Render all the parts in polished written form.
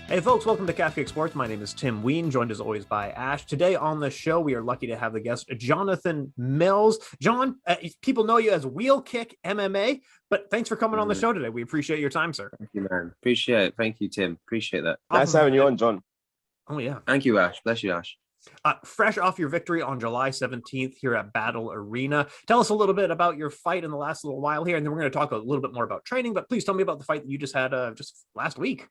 Hey folks, welcome to Cafe Sports. My name is Tim Ween, joined as always by Ash. Today on the show, we are lucky to have the guest Jonathan Mills. John, people know you as WheelKickMMA, but thanks for coming on the show today. We appreciate your time, sir. Thank you, man. Appreciate it. Thank you, Tim. Appreciate that. Nice having you on, John. Oh, yeah. Thank you, Ash. Bless you, Ash. Fresh off your victory on July 17th here at Battle Arena. Tell us a little bit about your fight in the last little while here, and then we're going to talk a little bit more about training, but please tell me about the fight that you just had just last week.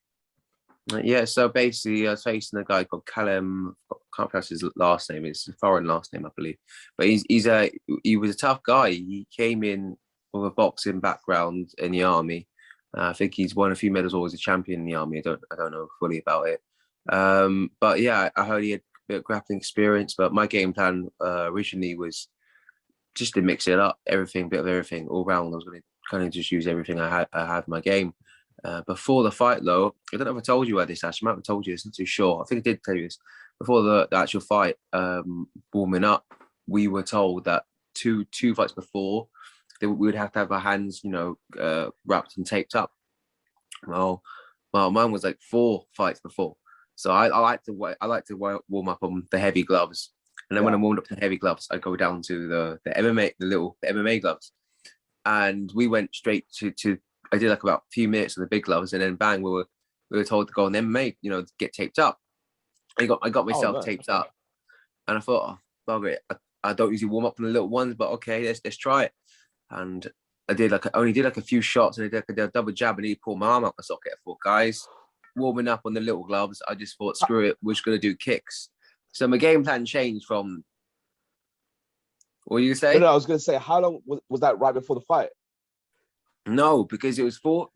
Yeah, so basically I was facing a guy called Callum. I can't pronounce his last name. It's a foreign last name, I believe. But he was a tough guy. He came in with a boxing background in the army. I think he's won a few medals, always a champion in the army. I don't know fully about it. But yeah, I heard he had a bit of grappling experience. But my game plan originally was just to mix it up, bit of everything all round. I was going to kind of just use everything I had in my game. Before the fight, though, I don't know if I told you about this, Ash. I might have told you this, not too sure. I think I did tell you this. Before the actual fight, warming up, we were told that two fights before, we would have to have our hands, wrapped and taped up. Well, mine was like 4 fights before. So I like to warm up on the heavy gloves, and then when I'm warmed up to the heavy gloves, I go down to the MMA, the MMA gloves, and we went straight to. I did like about a few minutes on the big gloves, and then bang, we were told to go on MMA, get taped up. I got myself taped up, and I thought, oh, great. I don't usually warm up on the little ones, but okay, let's try it. And I only did a few shots, and I did a double jab, and he pulled my arm out my socket. I thought, guys, warming up on the little gloves, I just thought, screw it, we're just gonna do kicks. So my game plan changed from. What were you say? No, I was gonna say, how long was that right before the fight? No, because it was 4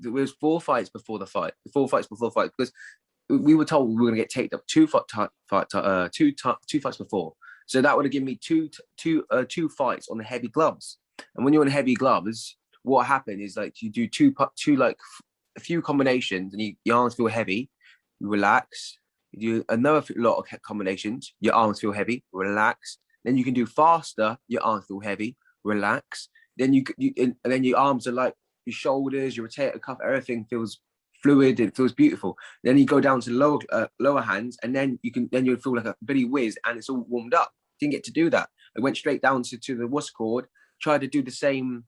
fights before the fight. 4 fights before the fight, because we were told we were going to get taped up two fights before. So that would have given me two fights on the heavy gloves. And when you're on heavy gloves, what happened is like you do two like a few combinations, and your arms feel heavy. You relax. You do another lot of combinations. Your arms feel heavy. Relax. Then you can do faster. Your arms feel heavy. Relax. Then and then your arms are like. Your shoulders, your rotator cuff, everything feels fluid. It feels beautiful. Then you go down to lower hands, and then you'll feel like a bitty whiz, and it's all warmed up. Didn't get to do that. I went straight down to the what's called. Tried to do the same,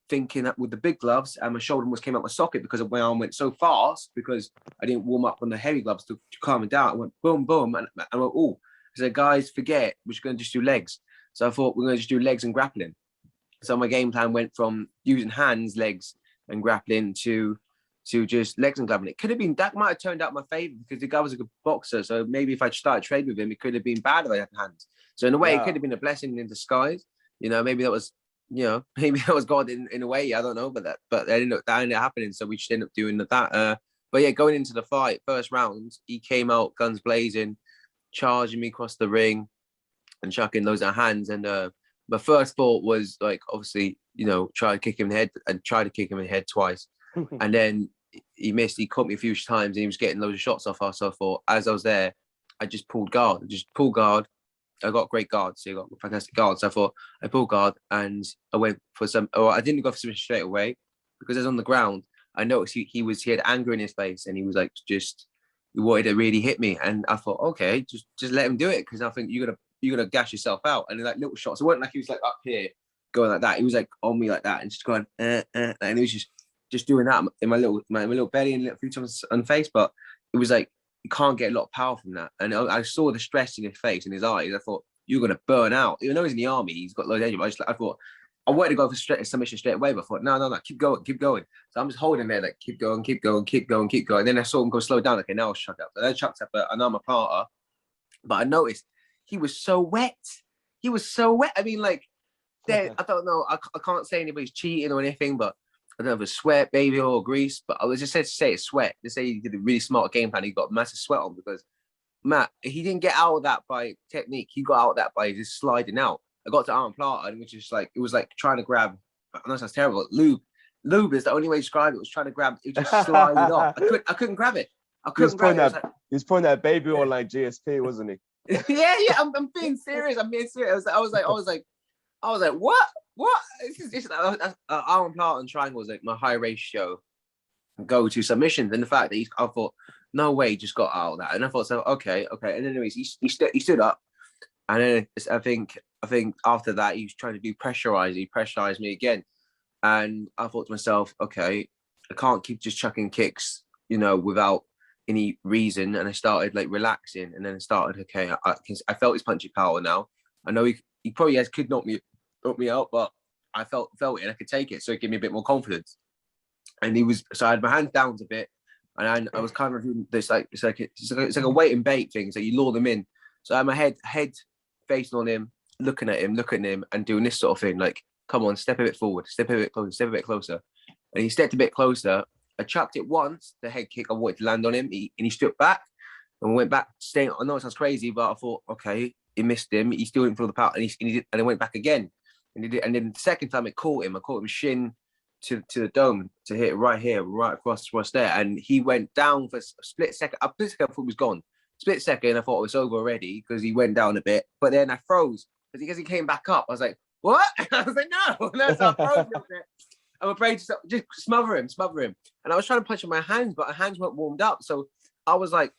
thinking that with the big gloves, and my shoulder almost came out my socket because my arm went so fast because I didn't warm up on the heavy gloves to calm it down. I went boom, boom, and I went, oh. I said, guys, forget. We're just going to just do legs. So I thought we're going to just do legs and grappling. So my game plan went from using hands, legs, and grappling to just legs and grappling. It could have been, that might have turned out my favor because the guy was a good boxer. So maybe if I'd started trading with him, it could have been bad if I had hands. So in a way, it could have been a blessing in disguise. Maybe that was, maybe that was God in a way. I don't know, but that ended up happening. So we just ended up doing that. But yeah, going into the fight, first round, he came out guns blazing, charging me across the ring and chucking those at hands. And my first thought was like, obviously, try to kick him in the head, and try to kick him in the head twice. And then he missed. He caught me a few times, and he was getting loads of shots off us. So I thought, as I was there, I just pulled guard. I got great guards. So I got fantastic guards. So I thought I pulled guard, and I went for some. Or I didn't go for submission straight away because I was on the ground. I noticed he had anger in his face, and he was like he wanted to really hit me. And I thought, okay, just let him do it, because I think you're gonna gash yourself out. And like little shots. It wasn't like he was like up here going like that. He was like on me like that and just going and he was just doing that in my little belly and a few times on the face. But it was like you can't get a lot of power from that. And I saw the stress in his face and his eyes. I thought, you're gonna burn out. Even though he's in the army, he's got loads of energy. I thought I wanted to go for submission straight away, but I thought no, keep going. So I'm just holding there like keep going. And then I saw him go slow down. Okay, now I'll shut up. So then I chucked up an parter, but I noticed he was so wet. I mean, like, I don't know. I can't say anybody's cheating or anything, but I don't know if it's sweat, baby, or grease. But I was just said to say it's sweat. They say he did a really smart game plan. He got massive sweat on because Matt, he didn't get out of that by technique. He got out of that by just sliding out. I got to arm plata, and it was like trying to grab. I know it sounds terrible. Lube is the only way to describe it. Was trying to grab. It was just sliding off. I couldn't grab it. He was pointing that baby on like GSP, wasn't he? yeah. I'm being serious. I was like, what? It's arm plata and triangle was like my high ratio go-to submissions. And the fact that I thought no way, he just got out of that. And I thought, so okay. And anyways, he stood up, and then I think after that he was trying to do pressurize. He pressurized me again, and I thought to myself, okay, I can't keep just chucking kicks, without any reason. And I started like relaxing, and then I started, okay, I felt his punchy power now. I know he probably could knock me out, but I felt it and I could take it. So it gave me a bit more confidence. And so I had my hands down a bit, and I was kind of doing this it's like a wait and bait thing. So you lure them in. So I had my head facing on him, looking at him, and doing this sort of thing. Like, come on, step a bit forward, step a bit closer. And he stepped a bit closer. I chucked it once, the head kick. I wanted to land on him, and he stepped back and went back. I know it sounds crazy, but I thought, okay, he missed him. He still didn't feel the power, and he did, and it went back again. And he did, and then the second time it caught him. I caught him shin to the dome to hit right here, right across there, and he went down for a split second. I thought he was gone. Split second, I thought it was over already because he went down a bit. But then I froze because he came back up. I was like, what? I was like, no. And so I froze a bit. I'm afraid to just smother him. And I was trying to punch in my hands, but my hands weren't warmed up. So I was like,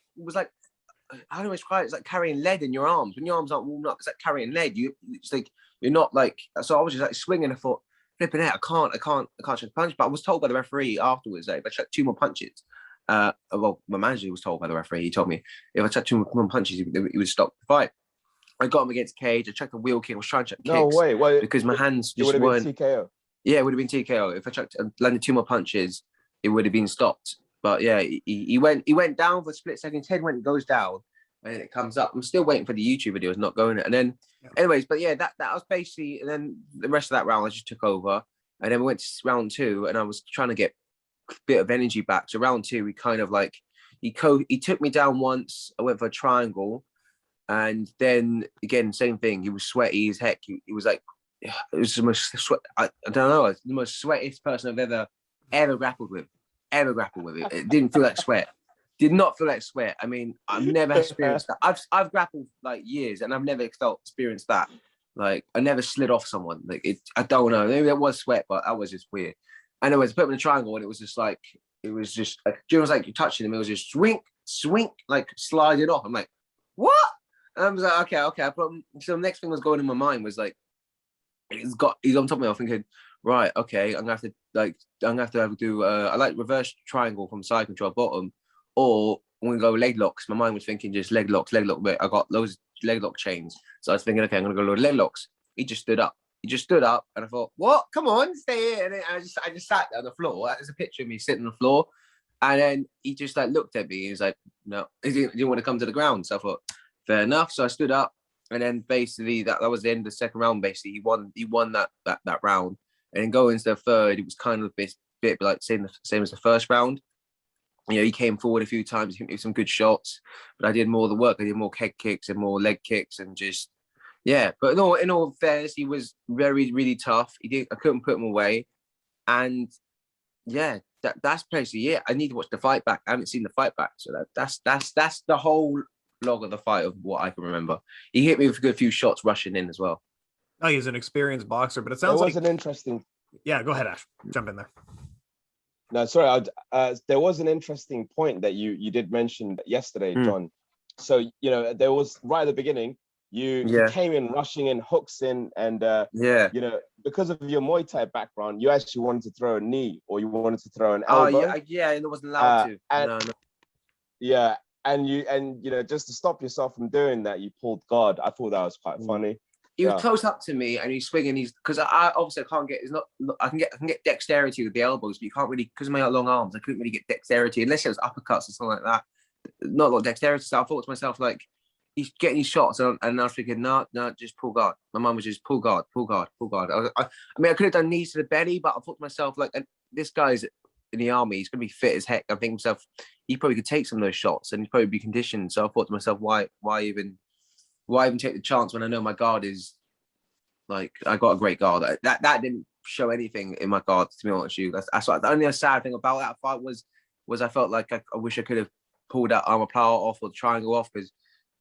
how do I describe it? It's like carrying lead in your arms. When your arms aren't warmed up, it's like carrying lead. It's like you're not like. So I was just like swinging. I thought, flipping out. I can't chuck a punch. But I was told by the referee afterwards that if I chucked 2 more punches, well, my manager was told by the referee. He told me if I chucked 2 more punches, he would stop the fight. I got him against cage. I chucked a wheel kick. I was trying to chuck kicks. No way. Well, because my hands just weren't. Been TKO. Yeah, it would have been TKO. If I landed 2 more punches, it would have been stopped. But yeah, he went down for a split second. His head goes down, and then it comes up. I'm still waiting for the YouTube video. It's not going. And then, anyways, but yeah, that was basically. And then the rest of that round, I just took over. And then we went to round 2, and I was trying to get a bit of energy back. So round 2, we kind of like he took me down once. I went for a triangle, and then again, same thing. He was sweaty as heck. He was like. It was the most I don't know, the most sweatiest person I've ever grappled with. It didn't feel like sweat. Did not feel like sweat. I mean, I've never experienced that. I've grappled like years, and I've never experienced that. Like, I never slid off someone. Like, I don't know. Maybe there was sweat, but that was just weird. Anyways, I put him in a triangle, and it was just like you're touching him. It was just swink, like sliding off. I'm like, what? And I was like, okay. So the next thing was going in my mind was like. He's on top of me. I'm thinking, right, okay, I'm gonna have to do I like reverse triangle from side control bottom, or I'm gonna go leg locks. My mind was thinking just leg locks, but I got loads of leg lock chains. So I was thinking, okay, I'm gonna go leg locks. He just stood up, and I thought, what? Come on, stay here. And then I just sat there on the floor. There's a picture of me sitting on the floor, and then he just like looked at me. He was like, no, he didn't want to come to the ground. So I thought, fair enough. So I stood up. And then basically that was the end of the second round. Basically, he won that round. And then going into the third, it was kind of a bit like same as the first round. He came forward a few times, he hit me some good shots, but I did more of the work. I did more head kicks and more leg kicks, and just But in all fairness, he was very, really tough. I couldn't put him away, and that's basically it. I need to watch the fight back. I haven't seen the fight back, so that's the whole log of the fight of what I can remember. He hit me with a good few shots rushing in as well. Oh, he's an experienced boxer, but it sounds like an interesting. Yeah, go ahead, Ash. Jump in there. No, sorry. There was an interesting point that you did mention yesterday, John. So there was right at the beginning. You came in rushing in, hooks in, and because of your Muay Thai background, you actually wanted to throw a knee or you wanted to throw an elbow. And it wasn't allowed to. No. Yeah. And just to stop yourself from doing that, you pulled guard. I thought that was quite funny. He was close up to me, and he's swinging. Because I obviously can't get. I can get dexterity with the elbows, but you can't really, because of my long arms. I couldn't really get dexterity unless it was uppercuts or something like that. Not a lot of dexterity. So I thought to myself, like, he's getting these shots, and I was thinking, no, just pull guard. My mum was just pull guard. I mean, I could have done knees to the belly, but I thought to myself, like, this guy's in the army, he's going to be fit as heck. I think himself, he probably could take some of those shots and he'd probably be conditioned. So I thought to myself, why even take the chance when I know my guard is, like, I got a great guard. That didn't show anything in my guard, to be honest with you. That's what, the only sad thing about that fight was I felt like I wish I could have pulled that armor power off or the triangle off, because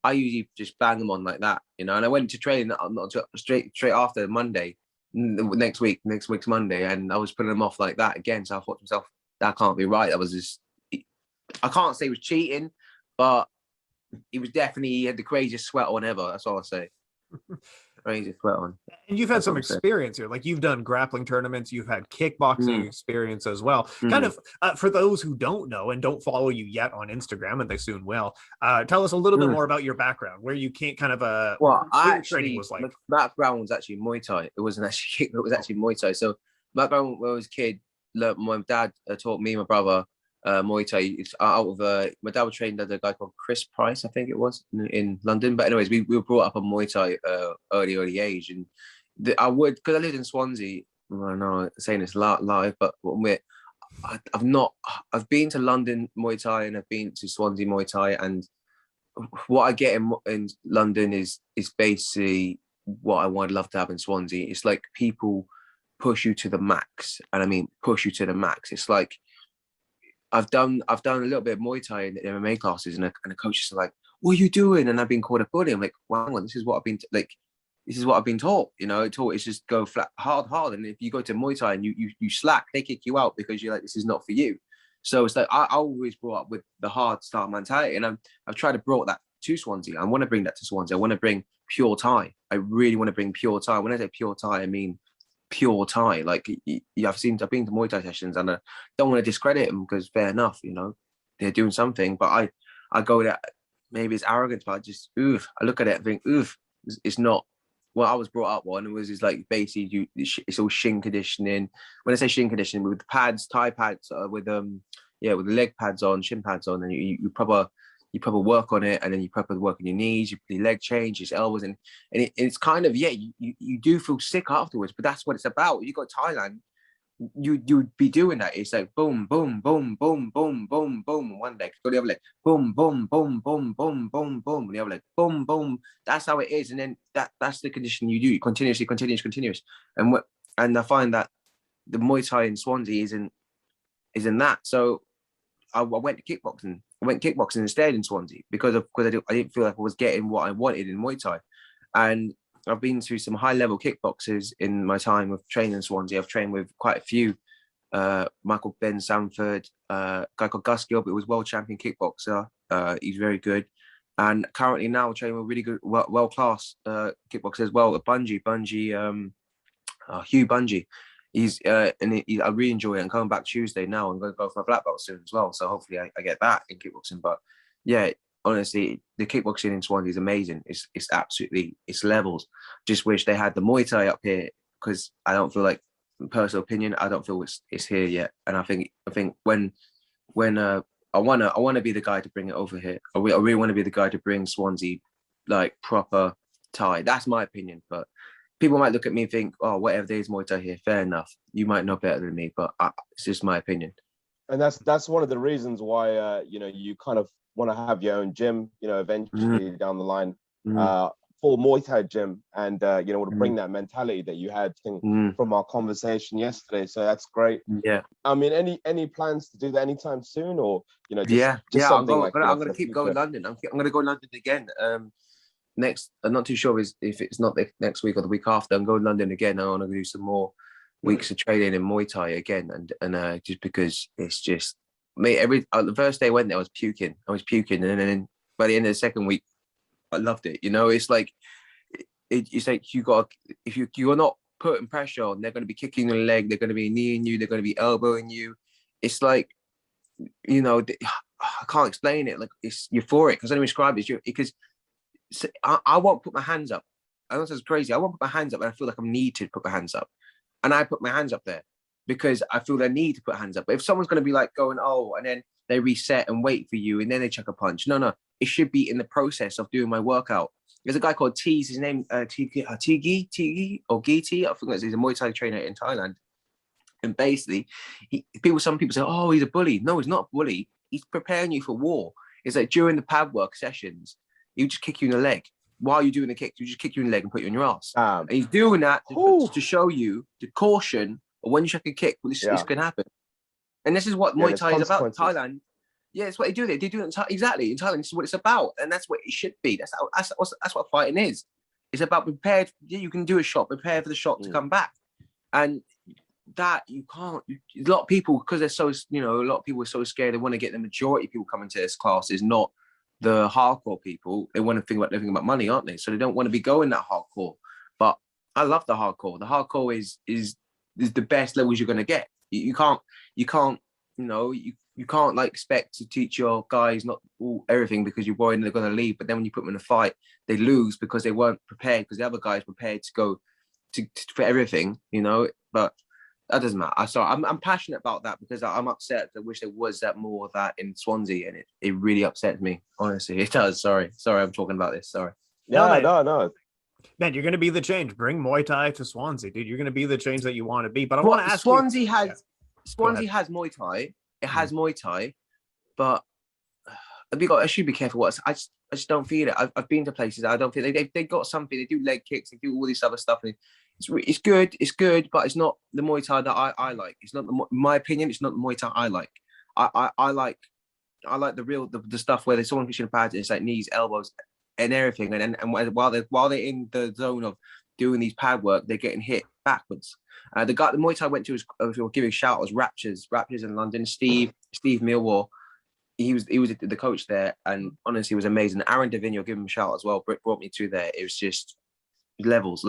I usually just bang them on like that, And I went to training straight after Monday, next week's Monday, and I was putting them off like that again. So I thought to myself, that can't be right. That was just, I can't say he was cheating, but he had the craziest sweat on ever. That's all I'll say. Craziest sweat on. And you've had some experience here. Like, you've done grappling tournaments, you've had kickboxing experience as well. Kind of, for those who don't know and don't follow you yet on Instagram, and they soon will, tell us a little bit more about your background, where you can't kind of well, training was like. My background was actually Muay Thai. It wasn't actually it was actually Muay Thai. So my background when I was a kid, my dad taught me and my brother Muay Thai. It's out of my dad was trained under a guy called Chris Price, I think it was, in London. But anyways, we were brought up on Muay Thai early age, and I would, because I lived in Swansea. I know I'm saying this live, but I've been to London Muay Thai and I've been to Swansea Muay Thai, and what I get in London is basically what I would love to have in Swansea. It's like people push you to the max, and I mean push you to the max. It's like I've done a little bit of Muay Thai in the MMA classes, and the coaches are like, "What are you doing?" And I've been called a bully. I'm like, "Wow, this is what I've been this is what I've been taught." You know, taught is just go flat, hard. And if you go to Muay Thai and you slack, they kick you out because you're like, this is not for you. So it's like I always brought up with the hard style mentality, and I've tried to brought that to Swansea. I want to bring that to Swansea. I want to bring pure Thai. I really want to bring pure Thai. When I say pure Thai, I mean pure Thai. Like, I've been to Muay Thai sessions, and I don't want to discredit them, because fair enough, you know, they're doing something. But I go there, maybe it's arrogance, but I look at it and think, it's not what I was brought up on. It was like basically it's all shin conditioning. When I say shin conditioning, with the pads, Thai pads, with the leg pads on, shin pads on, and you proper work on it, and then you proper work on your knees, your leg change, your elbows, and it's kind of, you do feel sick afterwards, but that's what it's about. You go to Thailand, you'd be doing that. It's like boom, boom, boom, boom, boom, boom, boom, one leg, go the other leg, boom, boom, boom, boom, boom, boom, boom, the other leg, boom, boom. That's how it is, and then that's the condition you do, continuously, continuous. And I find that the Muay Thai in Swansea isn't that. So I went to kickboxing. I went kickboxing instead in Swansea because I didn't feel like I was getting what I wanted in Muay Thai. And I've been to some high level kickboxers in my time of training in Swansea. I've trained with quite a few. Michael Ben Sanford, a guy called Gus Gilbert, was world champion kickboxer. He's very good. And currently now training with really good, world class kickboxers as well. Hugh Bungie. I really enjoy it. I'm coming back Tuesday now. I'm going to go for a black belt soon as well. So hopefully I get that in kickboxing. But yeah, honestly, the kickboxing in Swansea is amazing. It's absolutely, it's levels. Just wish they had the Muay Thai up here, because I don't feel like, personal opinion, I don't feel it's here yet. And I think when I wanna be the guy to bring it over here. I really want to be the guy to bring Swansea like proper Thai. That's my opinion. But people might look at me and think, oh, whatever, there's Muay Thai here. Fair enough. You might know better than me, but it's just my opinion. And that's one of the reasons why you kind of want to have your own gym, eventually down the line, full Muay Thai gym, and want to bring that mentality that you had from our conversation yesterday. So that's great. Yeah. I mean, any plans to do that anytime soon, or just something I'm going to keep going to London. I'm going to go to London again. Next, I'm not too sure if it's not the next week or the week after. I'm going to London again. I want to do some more weeks of training in Muay Thai again, and just because it's just me. The first day I went there, I was puking, and then by the end of the second week, I loved it. It's like it's like if you're not putting pressure on, they're going to be kicking your leg, they're going to be kneeing you, they're going to be elbowing you. It's like I can't explain it. Like, it's euphoric. Because I don't describe it. Because I won't put my hands up. I know this is crazy. I won't put my hands up, and I feel like I need to put my hands up. And I put my hands up there because I feel the need to put hands up. But if someone's going to be like going, oh, and then they reset and wait for you, and then they chuck a punch. No. It should be in the process of doing my workout. There's a guy called Tees, his name, Tigi, or Giti. I think he's a Muay Thai trainer in Thailand. And basically, some people say, oh, he's a bully. No, he's not a bully. He's preparing you for war. It's like during the pad work sessions, he'll just kick you in the leg. While you're doing the kick, you just kick you in the leg and put you on your ass. And he's doing that to show you the caution of when you chuck a kick, this can happen. And this is what Muay Thai is about. Thailand, it's what they do. They do it exactly in Thailand. This is what it's about, and that's what it should be. That's what fighting is. It's about prepared. Yeah, you can do a shot, prepare for the shot to come back. And that you can't. A lot of people, because they're so, a lot of people are so scared. They want to get the majority of people coming to this class is not the hardcore people. They want to think about living about money, aren't they? So they don't want to be going that hardcore. But I love the hardcore. The hardcore is the best levels you're going to get. You can't you can't like expect to teach your guys not everything because you're worried they're going to leave. But then when you put them in a fight, they lose because they weren't prepared, because the other guys prepared to go for everything, But that doesn't matter. I'm passionate about that because I'm upset. I wish there was more of that in Swansea, and it really upsets me. Honestly, it does. Sorry, I'm talking about this. Sorry. No. Man, you're going to be the change. Bring Muay Thai to Swansea, dude. You're going to be the change that you want to be. But I want to ask Swansea you. Swansea has Muay Thai. It has Muay Thai, but I should be careful. I just don't feel it. I've been to places. I don't feel they got something. They do leg kicks. They do all this other stuff. And it's good, but it's not the Muay Thai that I like. It's not, in my opinion, it's not the Muay Thai I like. I like the real the stuff where there's someone pushing pads. It's like knees, elbows, and everything. And while they're in the zone of doing these pad work, they're getting hit backwards. The Muay Thai I went to was, if you'll give a shout, was Raptures in London. Steve Millwall. He was the coach there, and honestly, it was amazing. Aaron Davigno, give him a shout as well. Britt brought me to there. It was just levels.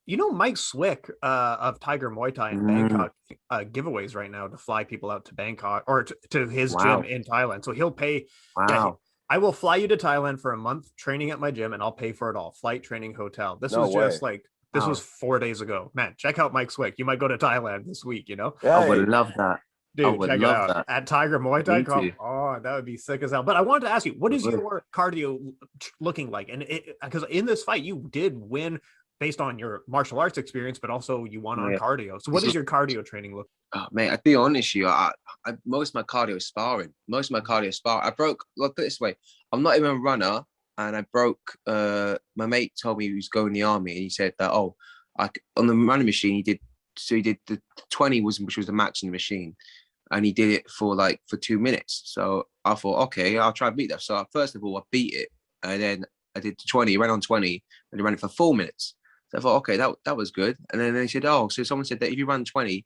Mike Swick of Tiger Muay Thai in Bangkok giveaways right now to fly people out to Bangkok or to his gym in Thailand. So he'll pay. Wow. Yeah, I will fly you to Thailand for a month training at my gym, and I'll pay for it all. Flight, training, hotel. This was 4 days ago. Man, check out Mike Swick. You might go to Thailand this week, Yeah, I would love that. Dude, check it out. At Tiger Muay Thai. Oh, that would be sick as hell. But I wanted to ask you, what is your cardio looking like? And because in this fight, you did win based on your martial arts experience, but also you won on cardio. So what does your cardio training look like? Oh, mate, I'll be honest with you. I most of my cardio is sparring. I broke, let's put it this way. I'm not even a runner. And I broke, my mate told me he was going in the army, and he said that, on the running machine, he did the 20 which was the max in the machine. And he did it for 2 minutes. So I thought, okay, I'll try and beat that. So first of all, I beat it. And then I did 20, ran on 20, and I ran it for 4 minutes. So I thought, okay, that was good. And then they said, so someone said that if you run 20,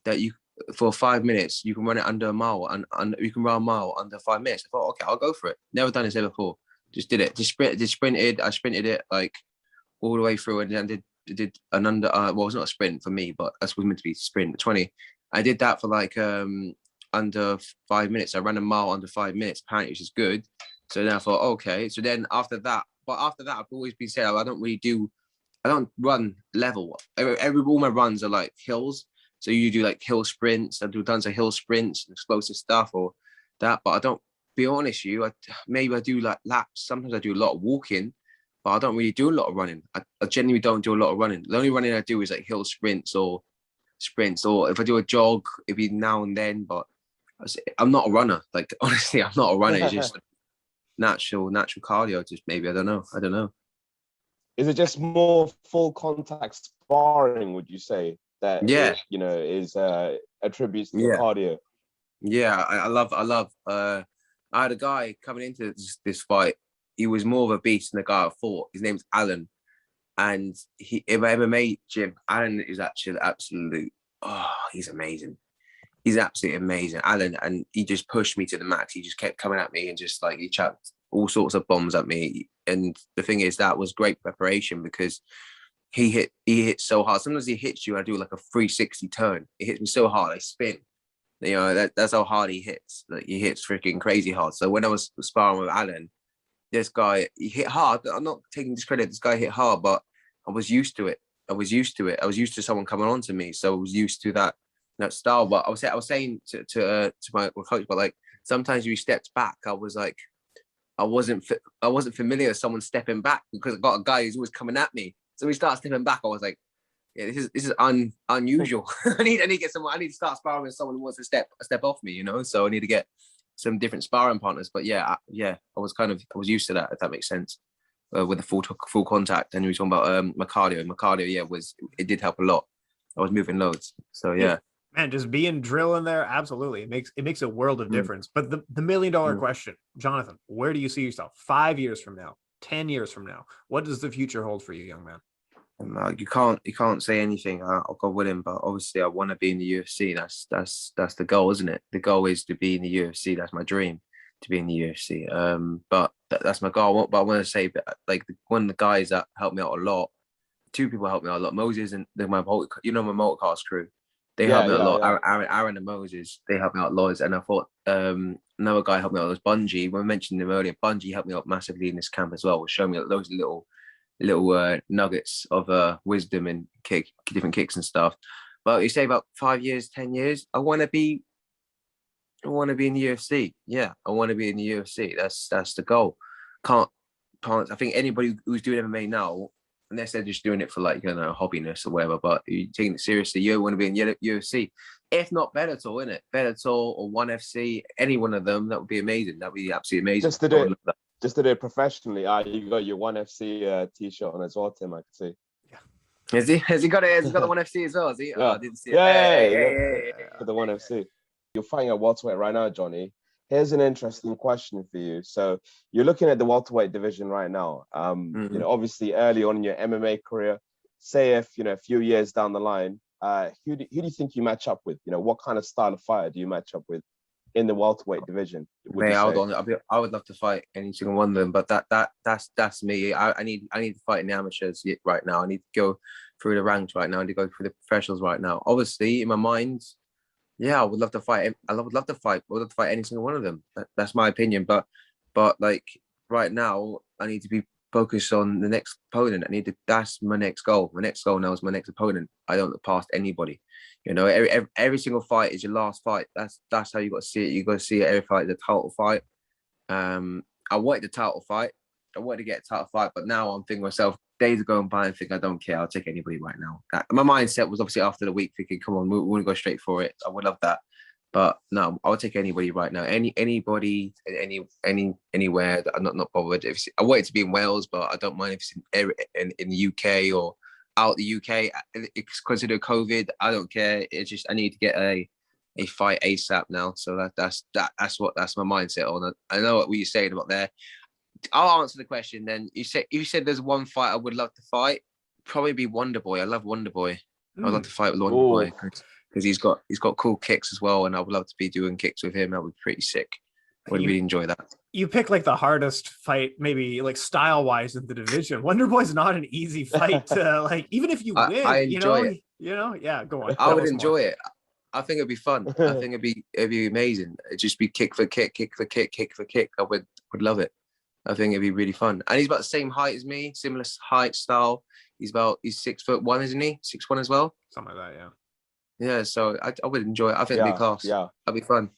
that you, for 5 minutes, you can run it under a mile, and you can run a mile under 5 minutes. I thought, okay, I'll go for it. Never done this ever before. Just did it. Sprinted. I sprinted it all the way through, and then did an under. Well, it's not a sprint for me, but that's was meant to be sprint. 20. I did that for under 5 minutes. I ran a mile under 5 minutes. Apparently, which is good. So then I thought, okay. So then after that, I've always been saying I don't run level. All my runs are hills. So you do hill sprints. I do tons of hill sprints and explosive stuff or that, but I don't. Be honest with you, maybe I do laps. Sometimes I do a lot of walking, but I don't really do a lot of running. I genuinely don't do a lot of running. The only running I do is hill sprints, or if I do a jog, it'd be now and then. But I'm not a runner. Honestly, I'm not a runner. It's just natural cardio. Just maybe I don't know. Is it just more full contact sparring? Would you say that? Yeah, is attributes to cardio. Yeah, I love. I had a guy coming into this fight. He was more of a beast than the guy I fought. His name's Alan. And in my MMA gym, Alan is actually absolute. Oh, he's amazing. He's absolutely amazing. Alan, and he just pushed me to the max. He just kept coming at me and just he chucked all sorts of bombs at me. And the thing is, that was great preparation because he hit so hard. Sometimes he hits you, I do a 360 turn. It hits me so hard, I spin. That's how hard he hits. He hits freaking crazy hard. So when I was sparring with Alan, this guy, he hit hard. I'm not taking discredit. This guy hit hard, but I was used to it. I was used to someone coming on to me. So I was used to that style. But I was saying to my coach, but sometimes you stepped back. I wasn't familiar with someone stepping back because I got a guy who's always coming at me. So we start stepping back. I was like, yeah, this is unusual. I need to get someone. I need to start sparring with someone who wants to step off me, So I need to get some different sparring partners. But I was used to that, if that makes sense, with the full contact. And we were talking about my cardio. My cardio, it did help a lot. I was moving loads. So yeah. Man, just being drill in there, absolutely. It makes a world of difference. But the $1 million question, Jonathan, where do you see yourself 5 years from now, 10 years from now? What does the future hold for you, young man? You can't say anything. I'll go with him, but obviously I want to be in the UFC. That's the goal, isn't it? The goal is to be in the UFC. That's my dream, to be in the UFC. But that's my goal. But I want to say, like, one of the guys that helped me out a lot, two people helped me out a lot. Moses and my motorcast crew. They helped me out a lot. Yeah. Aaron and Moses, they helped me out loads. And I thought another guy helped me out was Bungie. When I mentioned him earlier, Bungie helped me out massively in this camp as well. Showing me those little nuggets of wisdom and different kicks and stuff. But you say about 5 years, 10 years, I want to be in the UFC. Yeah, I want to be in the UFC. That's the goal. Can't. I think anybody who's doing MMA now, unless they're just doing it for, like, you know, hobbiness or whatever, but you taking it seriously, you want to be in UFC. If not Bellator, innit? Bellator or ONE FC, any one of them, that would be amazing. That would be absolutely amazing. Just to do it professionally. You got your ONE FC t-shirt on as well, Tim, I can see. Yeah. Has he got it? Has he got the ONE FC as well? Has he? Yeah. Oh, I didn't see it. Yeah. For the ONE FC. You're fighting at welterweight right now, Johnny. Here's an interesting question for you. So you're looking at the welterweight division right now. You know, obviously early on in your MMA career, say if, you know, a few years down the line, who do you think you match up with? You know, what kind of style of fighter do you match up with in the welterweight division? I would love to fight any single one of them, but that's me. I need to fight in the amateurs right now. I need to go through the ranks right now. I need to go through the professionals right now. Obviously, in my mind, yeah, I would love to fight. I would love to fight any single one of them. That's my opinion. But like right now, I need to be focused on the next opponent. That's my next goal. My next goal now is my next opponent. I don't look past anybody. You know, every single fight is your last fight. That's how you got to see it. You got to see every fight as a title fight. I wanted the title fight. I wanted to get a title fight, but now I'm thinking to myself, days are going by and think I don't care. I'll take anybody right now. My mindset was obviously after the week thinking, come on, we want to go straight for it. I would love that. But no, I'll take anybody right now. Anybody, anywhere. That I'm not bothered. I want it to be in Wales, but I don't mind if it's in the UK or out the UK. It's considered COVID. I don't care. It's just I need to get a fight ASAP now. So that's my mindset on it. I know what you're saying about there. I'll answer the question then. You said there's one fight I would love to fight. Probably be Wonderboy. I love Wonderboy. I'd love to fight with Wonderboy because he's got cool kicks as well, and I would love to be doing kicks with him. That would be pretty sick. I would really enjoy that. You pick like the hardest fight, maybe like style wise in the division. Wonderboy's not an easy fight to like, even if you win. I enjoy it. You know, yeah. Go on. I would enjoy it. I think it'd be fun. I think it'd be amazing. It'd just be kick for kick, kick for kick, kick for kick. I would love it. I think it'd be really fun. And he's about the same height as me, similar height, style. He's 6'1", isn't he? 6'1" as well. Something like that, yeah. Yeah, so I would enjoy it. I think it'd be class. Yeah, it'd be fun.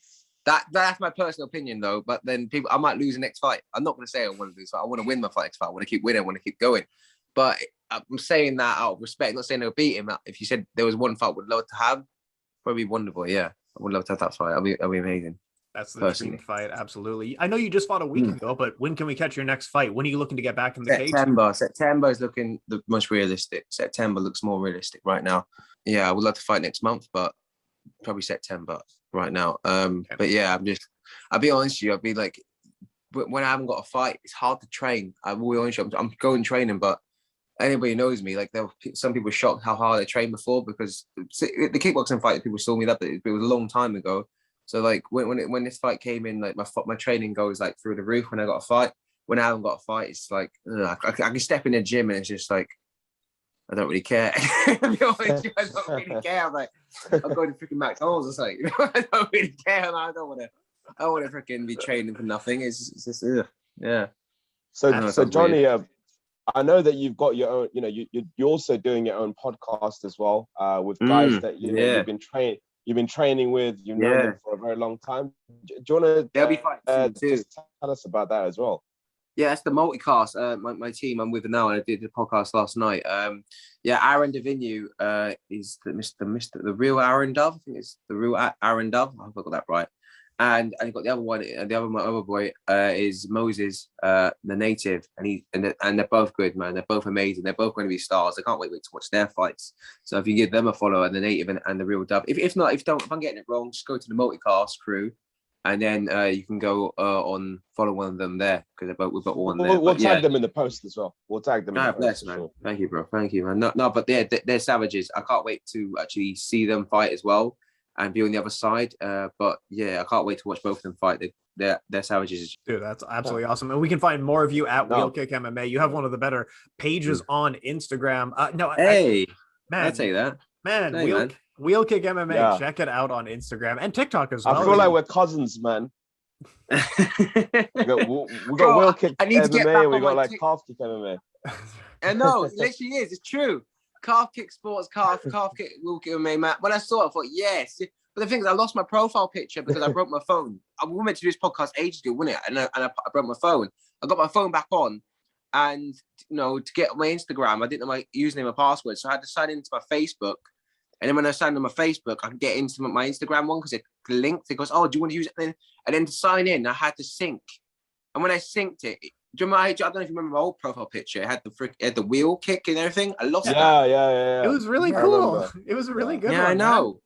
That's my personal opinion though. But then I might lose the next fight. I'm not going to say I want to lose. I want to win my next fight. I want to keep winning. I want to keep going. But I'm saying that out of respect. Not saying I'll beat him. If you said there was one fight I would love to have, probably Wonderboy. Yeah, I would love to have that fight. That'll be amazing. That's the dream fight, absolutely. I know you just fought a week ago, but when can we catch your next fight? When are you looking to get back in the cage? September is looking the most realistic. September looks more realistic right now. Yeah, I would love to fight next month, but probably September right now. But yeah, I'll be honest with you. I'll be like, when I haven't got a fight, it's hard to train. I'm going training, but anybody knows me. Like, some people are shocked how hard I trained before because the kickboxing fight, people saw me that, but it was a long time ago. So like when this fight came in, like my training goes like through the roof when I got a fight. When I haven't got a fight, it's like I can step in the gym and it's just like I don't really care. I don't really care. I'm like I'm going to freaking McDonald's or something. I don't really care. I don't want to freaking be training for nothing. It's just yeah. So Johnny, I know that you've got your own. You know, you're also doing your own podcast as well with guys that you've been training with, you've known them for a very long time. Do you want to just tell us about that as well? Yeah, it's the multicast. My team I'm with now, and I did the podcast last night. Aaron Davinu is the real Aaron Dove. I think it's the real Aaron Dove. I hope I got that right. And I got the other one. My other boy is Moses, the native, and they're both good, man. They're both amazing. They're both going to be stars. I can't wait to watch their fights. So if you give them a follow, and the native and the real Dove. If I'm getting it wrong, just go to the multicast crew, and then you can go on follow one of them there because we've got one there. We'll tag them in the post as well. We'll tag them. Bless, man. Sure. Thank you, bro. Thank you, man. No, but they're savages. I can't wait to actually see them fight as well and be on the other side. But yeah, I can't wait to watch both of them fight. They're savages. Dude, that's absolutely awesome. And we can find more of you at WheelKickMMA. You have one of the better pages on Instagram. Man, I'd say that. Man, WheelKickMMA. Yeah. Check it out on Instagram and TikTok as well. I feel like we're cousins, man. we got WheelKick MMA. We got like Calf Kick MMA. And no, it literally is. It's true. Calf Kick Sports, Calf Kick WheelKick MMA. Man. When I saw it, I thought yes. But the thing is, I lost my profile picture because I broke my phone. We were meant to do this podcast ages ago, wasn't it? And I broke my phone. I got my phone back on, and to get my Instagram, I didn't know my username and password, so I had to sign into my Facebook. And then when I signed on my Facebook, I could get into my Instagram one because it linked. It goes, "Oh, do you want to use it?" And then to sign in, I had to sync. And when I synced it, do you remember? I don't know if you remember my old profile picture. It had the wheel kick and everything. I lost that. Yeah. It was really cool. It was a really good one. Yeah, I know. Man.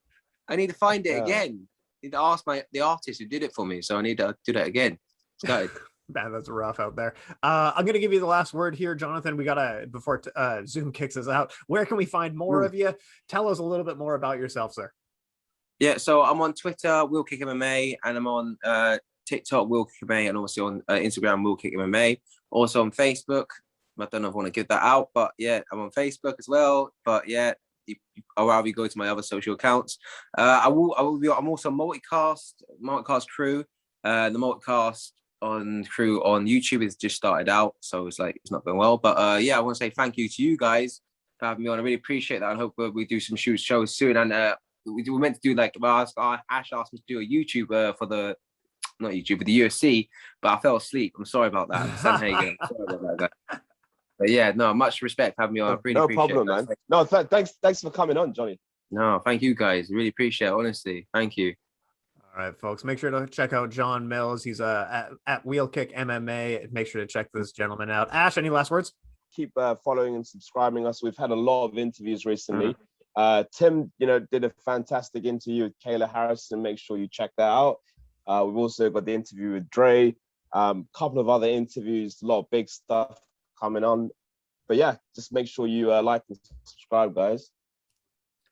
I need to find it again. I need to ask the artist who did it for me. So I need to do that again. Started. Man, that's rough out there. I'm going to give you the last word here, Jonathan. We got to, before Zoom kicks us out, where can we find more of you? Tell us a little bit more about yourself, sir. Yeah, so I'm on Twitter, WheelKickMMA, and I'm on TikTok, WheelKickMMA, and also on Instagram, WheelKickMMA. Also on Facebook. I don't know if I want to give that out, but yeah, I'm on Facebook as well. But yeah, I'll rather go to my other social accounts. I'm also multicast crew. The multicast crew on YouTube has just started out, so it's not going well. But yeah, I want to say thank you to you guys for having me on. I really appreciate that, and hope we do some shows soon. And we meant to do Ash asked me to do a YouTube for the UFC, but I fell asleep. I'm sorry about that. Sorry about that. But yeah, no, much respect for having me on. I really appreciate it. No problem, man. No, thanks for coming on, Johnny. No, thank you guys. Really appreciate it, honestly. Thank you. All right, folks, make sure to check out John Mills. He's at WheelKickMMA. Make sure to check this gentleman out. Ash, any last words? Keep following and subscribing us. We've had a lot of interviews recently. Tim, did a fantastic interview with Kayla Harrison. Make sure you check that out. We've also got the interview with Dre. Couple of other interviews, a lot of big stuff coming on. But yeah, just make sure you like and subscribe, guys.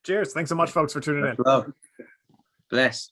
Cheers. Thanks so much, folks, for tuning in. Love. Bless.